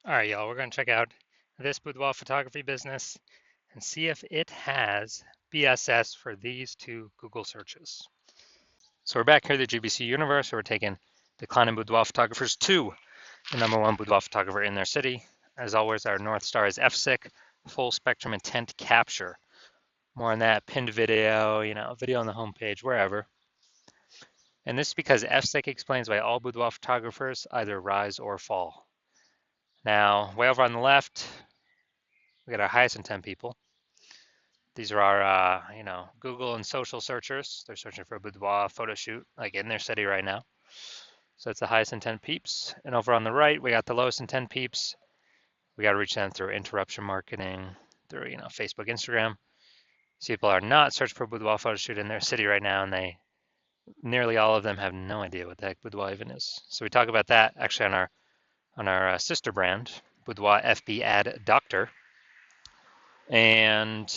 All right, y'all, we're going to check out this boudoir photography business and see if it has BSS for these two Google searches. So we're back here at the GBC universe. We're taking declining boudoir photographers to the #1 boudoir photographer in their city. As always, our North Star is FSIC, full spectrum intent capture. More on that, pinned video, video on the homepage, wherever. And this is because FSIC explains why all boudoir photographers either rise or fall. Now, way over on the left, we got our highest intent people. These are our, Google and social searchers. They're searching for a boudoir photo shoot, like in their city right now. So it's the highest intent peeps. And over on the right, we got the lowest intent peeps. We got to reach them through interruption marketing, through, Facebook, Instagram. These people are not searching for a boudoir photo shoot in their city right now, and nearly all of them have no idea what the heck boudoir even is. So we talk about that actually on our sister brand, Boudoir FB Ad Doctor. And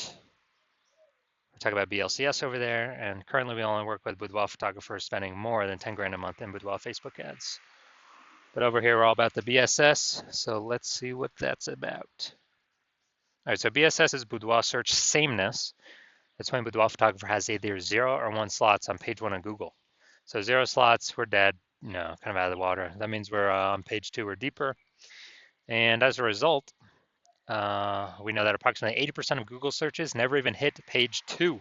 we talk about BLCS over there, and currently we only work with boudoir photographers spending more than 10 grand a month in boudoir Facebook ads. But over here, we're all about the BSS, so let's see what that's about. All right, so BSS is boudoir search sameness. That's when boudoir photographer has either 0 or 1 slots on page 1 of Google. So 0 slots, we're dead, kind of out of the water. That means we're on page 2 or deeper. And as a result, we know that approximately 80% of Google searches never even hit page 2.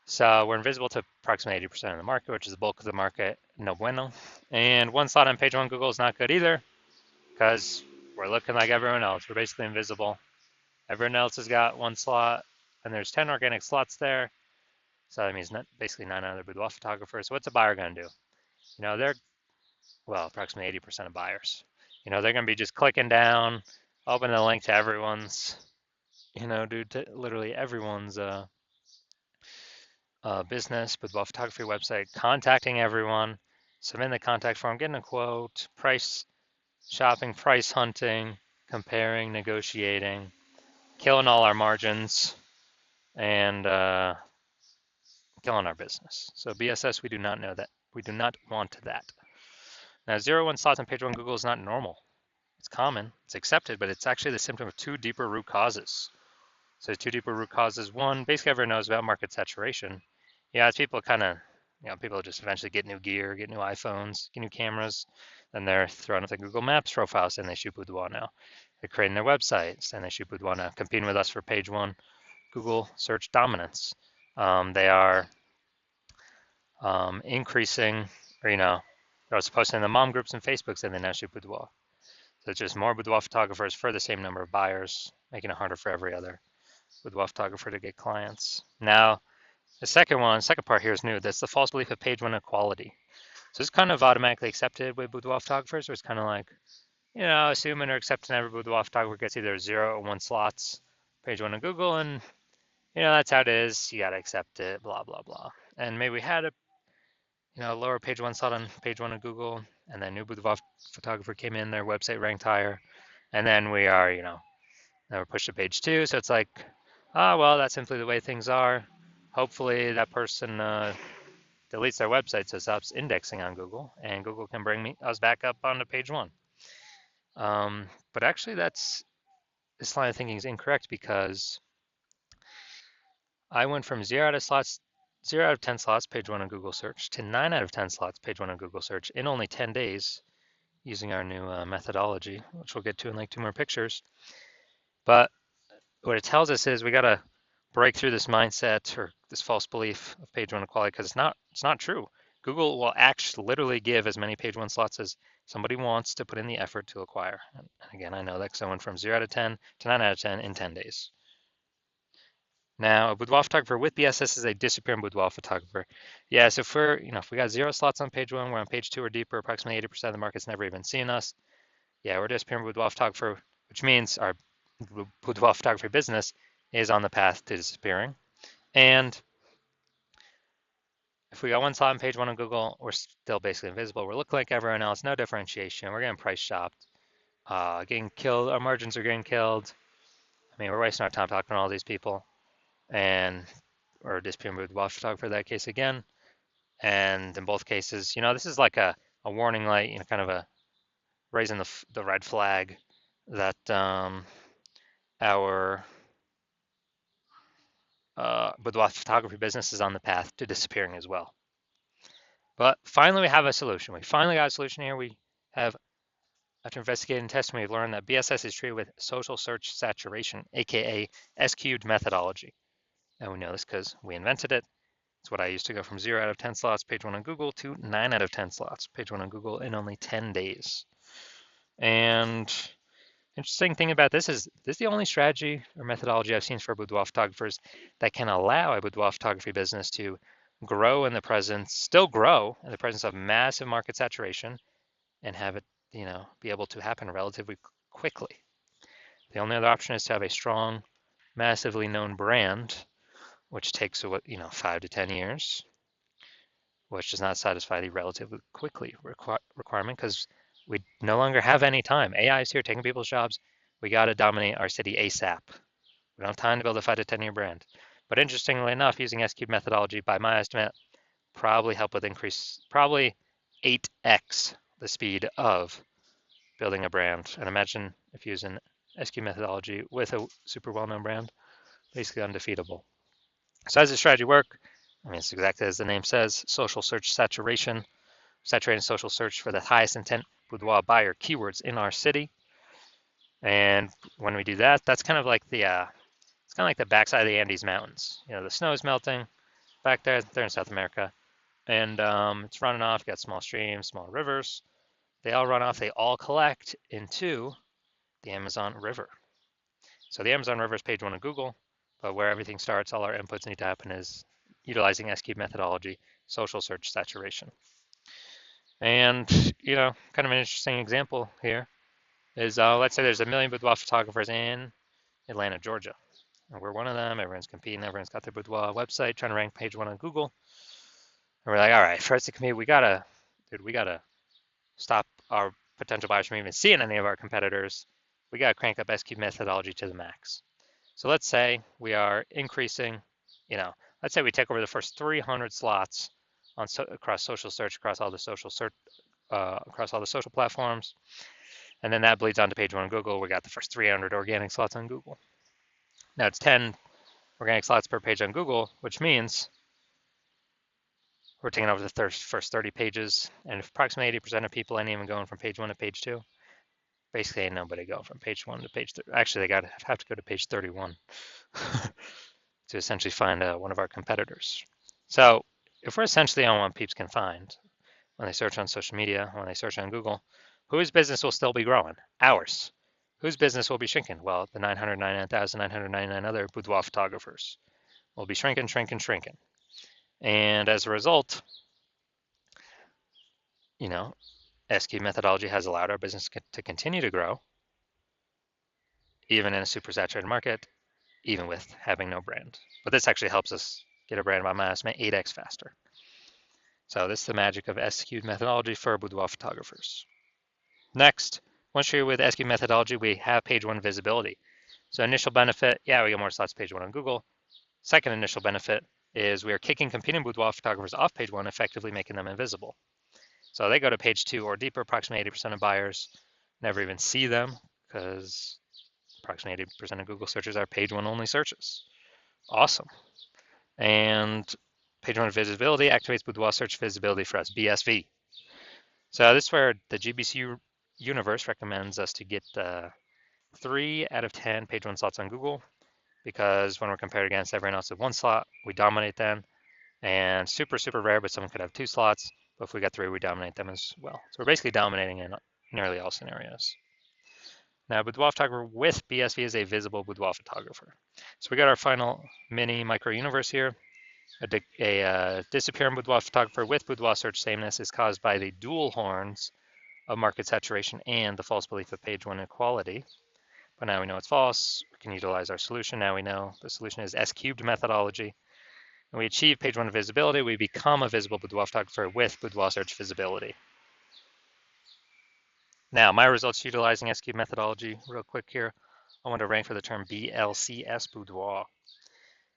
So we're invisible to approximately 80% of the market, which is the bulk of the market, no bueno. And 1 slot on page 1 Google is not good either, because we're looking like everyone else. We're basically invisible. Everyone else has got 1 slot, and there's 10 organic slots there. So that means basically 9 other boudoir photographers. So what's a buyer going to do? They're, approximately 80% of buyers. They're going to be just clicking down, opening the link to everyone's, to literally everyone's business, boudoir photography website, contacting everyone, submitting the contact form, getting a quote, price shopping, price hunting, comparing, negotiating, killing all our margins, and killing our business. So BSS, we do not know that. We do not want that. Now, 0-1 slots on page 1 Google is not normal. It's common, it's accepted, but it's actually the symptom of 2 deeper root causes. So 2 deeper root causes. One, basically everyone knows about market saturation. Yeah, as people kind of, people just eventually get new gear, get new iPhones, get new cameras, then they're throwing up the Google Maps profiles and they shoot boudoir now. They're creating their websites and they shoot boudoir now, competing with us for page 1 Google search dominance. They are increasing, or, I was posting in the mom groups and Facebooks and they now shoot boudoir. So it's just more boudoir photographers for the same number of buyers, making it harder for every other boudoir photographer to get clients. Now, the second part here is new. That's the false belief of page 1 equality. So it's kind of automatically accepted with boudoir photographers, where it's kind of like, assuming or accepting every boudoir photographer gets either 0 or 1 slots, page 1 of Google, and, that's how it is. You got to accept it, blah, blah, blah. And maybe we had a, lower page 1 slot on page 1 of Google, and then new boudoir photographer came in, their website ranked higher, and then we are, now we're pushed to page 2. So it's like, well, that's simply the way things are. Hopefully that person deletes their website so it stops indexing on Google, and Google can bring us back up onto page 1. But actually, this line of thinking is incorrect, because I went from 0 out of 10 slots, page 1 on Google search, to 9 out of 10 slots, page 1 on Google search in only 10 days using our new methodology, which we'll get to in like 2 more pictures. But what it tells us is we got to break through this mindset or this false belief of page 1 equality, because it's not true. Google will actually literally give as many page 1 slots as somebody wants to put in the effort to acquire. And again, I know that because I went from 0 out of 10 to 9 out of 10 in 10 days. Now, a boudoir photographer with BSS is a disappearing boudoir photographer. Yeah, so if we got 0 slots on page 1, we're on page 2 or deeper, approximately 80% of the market's never even seen us. Yeah, we're a disappearing boudoir photographer, which means our boudoir photography business is on the path to disappearing. And if we got 1 slot on page 1 on Google, we're still basically invisible. We're looking like everyone else, no differentiation. We're getting price shopped, getting killed. Our margins are getting killed. I mean, we're wasting our time talking to all these people, and we're disappearing boudoir photographer in that case again. And in both cases, this is like a warning light, kind of a raising the red flag that our boudoir photography business is on the path to disappearing as well. But finally, we have a solution. We finally got a solution here. We have, after investigating and testing, we've learned that BSS is treated with social search saturation, aka S-cubed methodology. And we know this because we invented it. It's what I used to go from 0 out of 10 slots, page 1 on Google, to 9 out of 10 slots, page 1 on Google, in only 10 days. And interesting thing about this is the only strategy or methodology I've seen for boudoir photographers that can allow a boudoir photography business to still grow in the presence of massive market saturation and have it, be able to happen relatively quickly. The only other option is to have a strong, massively known brand, which takes 5 to 10 years, which does not satisfy the relatively quickly requirement because we no longer have any time. AI is here taking people's jobs. We got to dominate our city ASAP. We don't have time to build a 5 to 10-year brand. But interestingly enough, using S-cube methodology, by my estimate, probably 8x the speed of building a brand. And imagine if you use an S-cube methodology with a super well-known brand, basically undefeatable. So how does this strategy work? I mean, it's exactly as the name says, social search saturation, saturating social search for the highest intent boudoir buyer keywords in our city. And when we do that, that's kind of like it's kind of like the backside of the Andes Mountains. The snow is melting back there. They're in South America, and it's running off. You got small streams, small rivers. They all run off. They all collect into the Amazon River. So the Amazon River is page 1 of Google, but where everything starts, all our inputs need to happen is utilizing S-cube methodology, social search saturation. And, kind of an interesting example here is let's say there's 1 million boudoir photographers in Atlanta, Georgia. And we're one of them. Everyone's competing. Everyone's got their boudoir website trying to rank page 1 on Google. And we're like, all right, for us to compete, we gotta stop our potential buyers from even seeing any of our competitors. We gotta crank up S-cube methodology to the max. So let's say we are increasing, let's say we take over the first 300 slots across social search, across all the social platforms, and then that bleeds onto page 1 on Google. We got the first 300 organic slots on Google. Now it's 10 organic slots per page on Google, which means we're taking over the first 30 pages, and if approximately 80% of people ain't even going from page 1 to page 2, basically ain't nobody going from page 1 to page 3. Actually, they have to go to page 31 to essentially find one of our competitors. So if we're essentially on what peeps can find when they search on social media, when they search on Google, whose business will still be growing? Ours. Whose business will be shrinking? Well, the 999,999 other boudoir photographers will be shrinking. And as a result, S-cube methodology has allowed our business to continue to grow, even in a super saturated market, even with having no brand. But this actually helps us get a brand by my estimate 8x faster. So this is the magic of S-cube methodology for boudoir photographers. Next, once you're with S-cube methodology, we have page 1 visibility. So initial benefit, we get more slots page 1 on Google. Second initial benefit is we are kicking competing boudoir photographers off page 1, effectively making them invisible. So they go to page 2 or deeper. Approximately 80% of buyers never even see them because approximately 80% of Google searches are page 1 only searches. Awesome. And page 1 visibility activates boudoir search visibility for us, BSV. So this is where the GBC universe recommends us to get 3 out of 10 page 1 slots on Google, because when we're compared against everyone else with 1 slot, we dominate them. And super, super rare, but someone could have 2 slots. But if we got 3, we dominate them as well. So we're basically dominating in nearly all scenarios. Now, boudoir photographer with BSV is a visible boudoir photographer. So we got our final mini micro universe here. A disappearing boudoir photographer with boudoir search sameness is caused by the dual horns of market saturation and the false belief of page 1 equality. But now we know it's false. We can utilize our solution. Now we know the solution is S-cubed methodology. And we achieve page 1 visibility. We become a visible boudoir photographer with boudoir search visibility. Now, my results utilizing S-cubed methodology, real quick here. I want to rank for the term BLCS boudoir.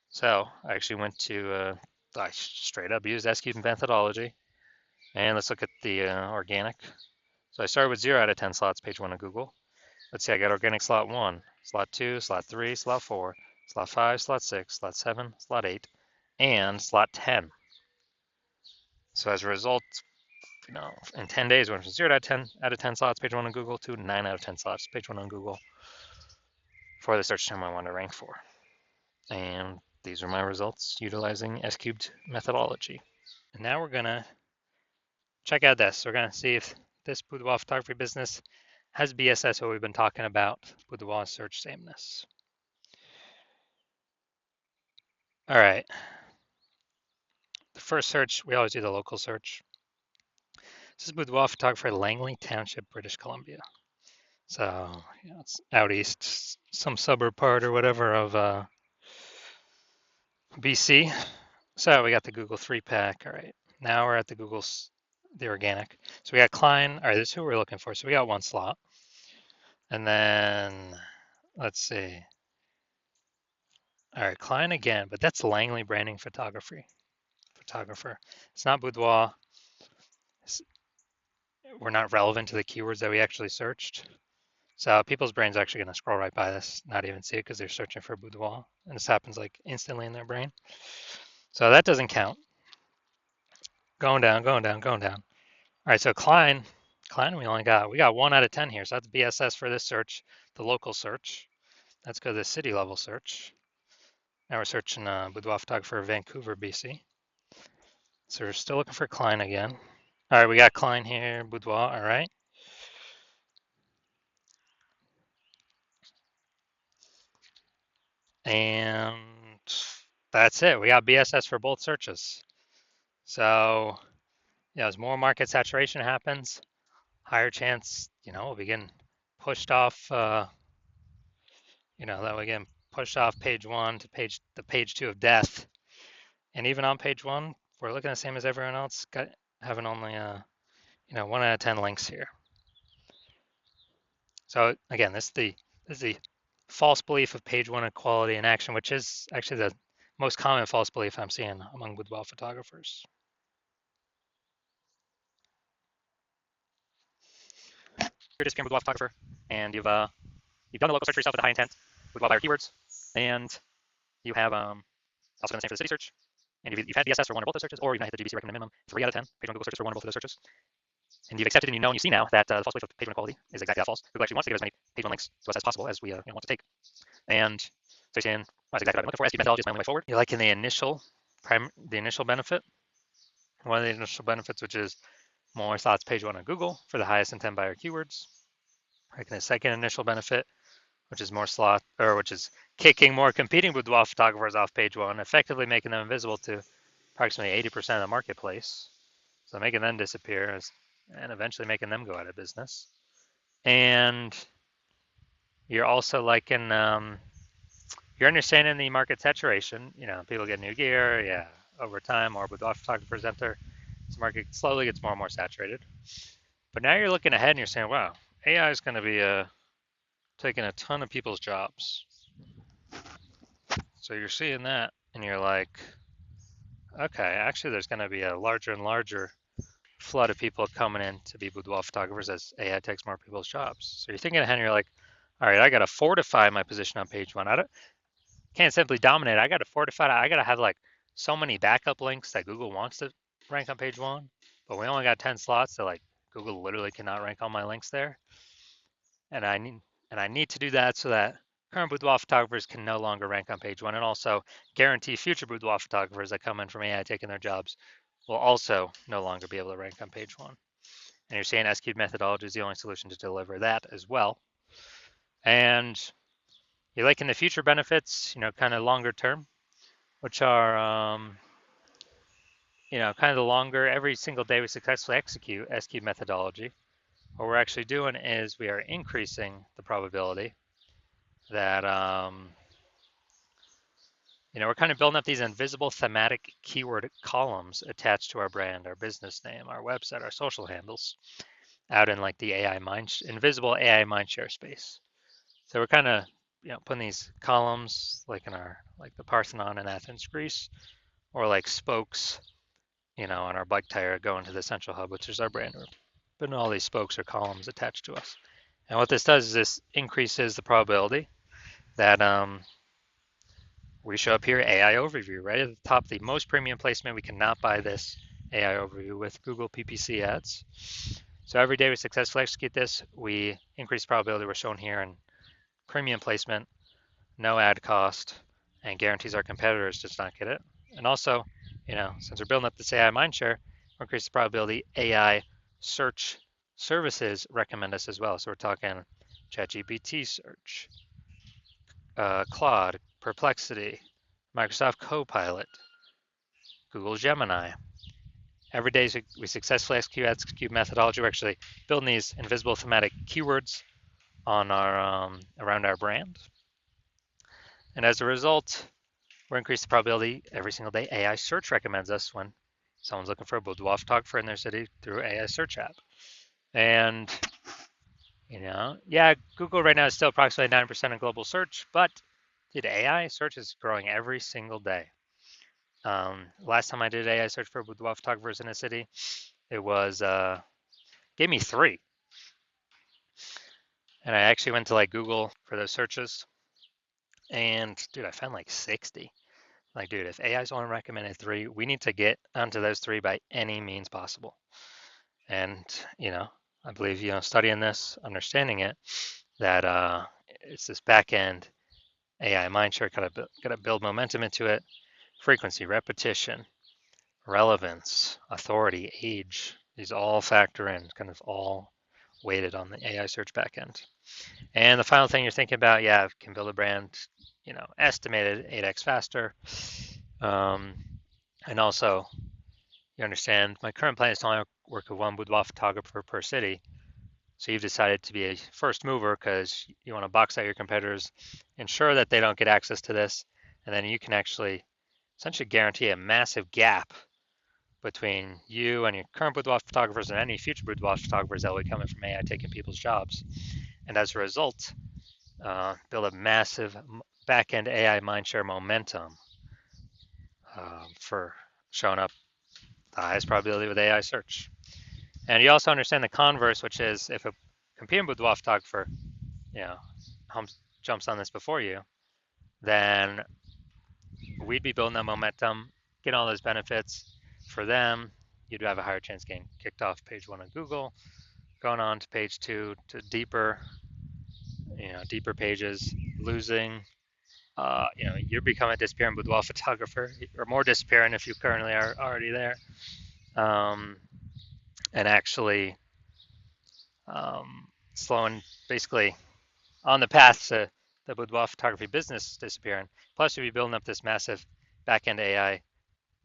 So I actually went to, I straight up used S-cubed methodology. And let's look at the organic. So I started with 0 out of 10 slots, page 1 of Google. Let's see, I got organic slot 1, slot 2, slot 3, slot 4, slot 5, slot 6, slot 7, slot 8, and slot 10. So as a result, in 10 days, went from 0 out of 10 slots, page 1 on Google, to 9 out of 10 slots, page 1 on Google for the search term I want to rank for. And these are my results utilizing S-cubed methodology. And now we're going to check out this. We're going to see if this boudoir photography business has BSS, what we've been talking about, boudoir search sameness. All right. The first search, we always do the local search. This is boudoir photographer, Langley Township, British Columbia. So it's out east, some suburb part or whatever of BC. So we got the Google 3-pack. All right. Now we're at the the organic. So we got Klein. All right, this is who we're looking for. So we got 1 slot. And then let's see. All right, Klein again, but that's Langley Branding Photographer. It's not boudoir. We're not relevant to the keywords that we actually searched. So people's brains are actually going to scroll right by this, not even see it because they're searching for boudoir. And this happens like instantly in their brain. So that doesn't count. Going down, going down, going down. All right, so Klein, we got 1 out of 10 here. So that's BSS for this search, the local search. Let's go to the city level search. Now we're searching boudoir photographer, Vancouver, BC. So we're still looking for Klein again. All right, we got Klein here, boudoir, all right. And that's it. We got BSS for both searches. So, as more market saturation happens, higher chance, we'll begin pushed off, that we get pushed off page 1 to page 2 of death. And even on page 1, we're looking the same as everyone else, having only, 1 out of 10 links here. So again, this is the false belief of page 1 equality in action, which is actually the most common false belief I'm seeing among boudoir photographers. You're a disappearing boudoir photographer, and you've done a local search for yourself with a high intent boudoir buyer keywords, and you have also done the same for the city search, and you've had BSS for 1 or both those searches, or you've not hit the GBC recommended minimum 3 out of 10 page 1 Google searches for 1 or both of those searches, and you've accepted and you know and you see now that the false belief of page 1 equality is exactly that false. Google actually wants to give as many page 1 links to us as possible as we want to take, and so you're saying, well, that's exactly what I'm looking for. S-cubed methodology is my only way forward. You're liking the initial benefit, one of the initial benefits, which is more slots page 1 on Google for the highest intent buyer keywords. Liking the second initial benefit, which is which is kicking more competing boudoir photographers off page 1, effectively making them invisible to approximately 80% of the marketplace. So making them disappear and eventually making them go out of business. And you're also liking, you're understanding the market saturation. People get new gear, over time, more boudoir photographers enter. This market slowly gets more and more saturated. But now you're looking ahead and you're saying, wow, AI is going to be taking a ton of people's jobs. So you're seeing that and you're like, okay, actually there's going to be a larger and larger flood of people coming in to be boudoir photographers as AI takes more people's jobs. So you're thinking ahead and you're like, all right, I got to fortify my position on page 1. Can't simply dominate. I got to fortify it. I got to have like so many backup links that Google wants to rank on page 1, but we only got 10 slots, so like Google literally cannot rank all my links there. And I need to do that so that current boudoir photographers can no longer rank on page 1, and also guarantee future boudoir photographers that come in from AI taking their jobs will also no longer be able to rank on page 1. And you're saying S-cubed methodology is the only solution to deliver that as well. And you're liking the future benefits, kind of longer term, which are, kind of the longer, every single day we successfully execute S-cubed methodology. What we're actually doing is we are increasing the probability that, we're kind of building up these invisible thematic keyword columns attached to our brand, our business name, our website, our social handles, out in like the invisible AI mindshare space. So we're kind of, putting these columns like like the Parthenon in Athens, Greece, or like spokes, on our bike tire going to the central hub, which is our brand room. but all these spokes or columns attached to us. And what this does is this increases the probability that we show up here, AI overview, right at the top, the most premium placement. We cannot buy this AI overview with Google PPC ads. So every day we successfully execute this, we increase probability we're shown here in premium placement, no ad cost, and guarantees our competitors does not get it. And also, since we're building up this AI mindshare, we increase the probability AI search services recommend us as well. So we're talking ChatGPT search, Claude, Perplexity, Microsoft Copilot, Google Gemini. Every day we successfully execute methodology. We're actually building these invisible thematic keywords on our around our brand. And as a result, we're increasing the probability every single day AI search recommends us when someone's looking for a boudoir photographer in their city through AI search app. And, Google right now is still approximately 9% of global search, but dude, AI search is growing every single day. Last time I did AI search for boudoir photographers in a city, it was gave me 3. And I actually went to like Google for those searches, and dude, I found like 60. Like, dude, if AI's only recommended 3, we need to get onto those 3 by any means possible. And I believe studying this, understanding it, that it's this back end AI mindshare. Gotta build momentum into it. Frequency, repetition, relevance, authority, age. These all factor in, kind of all weighted on the AI search backend. And the final thing you're thinking about, can build a brand, estimated 8x faster. And also, you understand my current plan is to only work with one boudoir photographer per city. So you've decided to be a first mover because you want to box out your competitors, ensure that they don't get access to this, and then you can actually essentially guarantee a massive gap between you and your current boudoir photographers and any future boudoir photographers that will be coming from AI taking people's jobs. And as a result, build a massive back-end AI mindshare momentum for showing up the highest probability with AI search. And you also understand the converse, which is if a competing boudoir photographer, jumps on this before you, then we'd be building that momentum, getting all those benefits for them. You'd have a higher chance getting kicked off page 1 of Google, going on to page 2 to deeper pages, losing. You're becoming a disappearing boudoir photographer, or more disappearing if you currently are already there, and actually slowing, basically on the path to the boudoir photography business disappearing. Plus, you'll be building up this massive back-end AI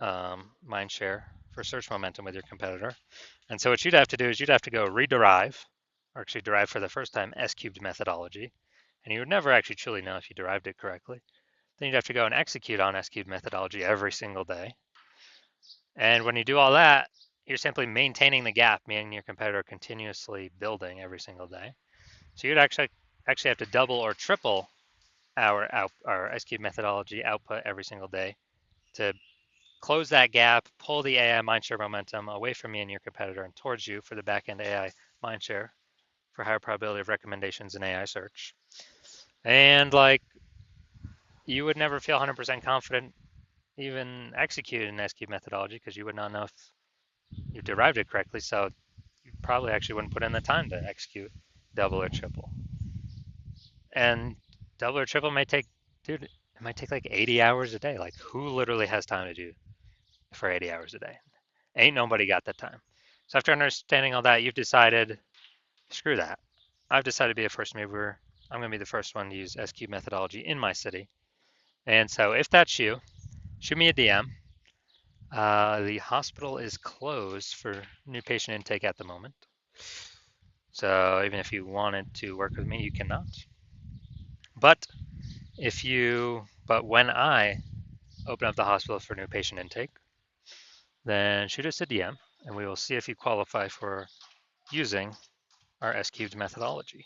mindshare for search momentum with your competitor. And so what you'd have to do is you'd have to go rederive, or actually derive for the first time, S-cubed methodology. And you would never actually truly know if you derived it correctly. Then you'd have to go and execute on S-cubed methodology every single day. And when you do all that, you're simply maintaining the gap, meaning your competitor continuously building every single day. So you'd actually have to double or triple our S-cubed methodology output every single day to close that gap, pull the AI mindshare momentum away from me and your competitor and towards you for the back-end AI mindshare for higher probability of recommendations in AI search. And you would never feel 100% confident even executing an S-cubed methodology because you would not know if you derived it correctly. So you probably actually wouldn't put in the time to execute double or triple. And double or triple might take like 80 hours a day. Like, who literally has time to do for 80 hours a day? Ain't nobody got that time. So after understanding all that, you've decided, screw that. I've decided to be a first mover. I'm going to be the first one to use S-cubed methodology in my city. And so if that's you, shoot me a DM. The hospital is closed for new patient intake at the moment. So even if you wanted to work with me, you cannot. But when I open up the hospital for new patient intake, then shoot us a DM and we will see if you qualify for using our S-cubed methodology.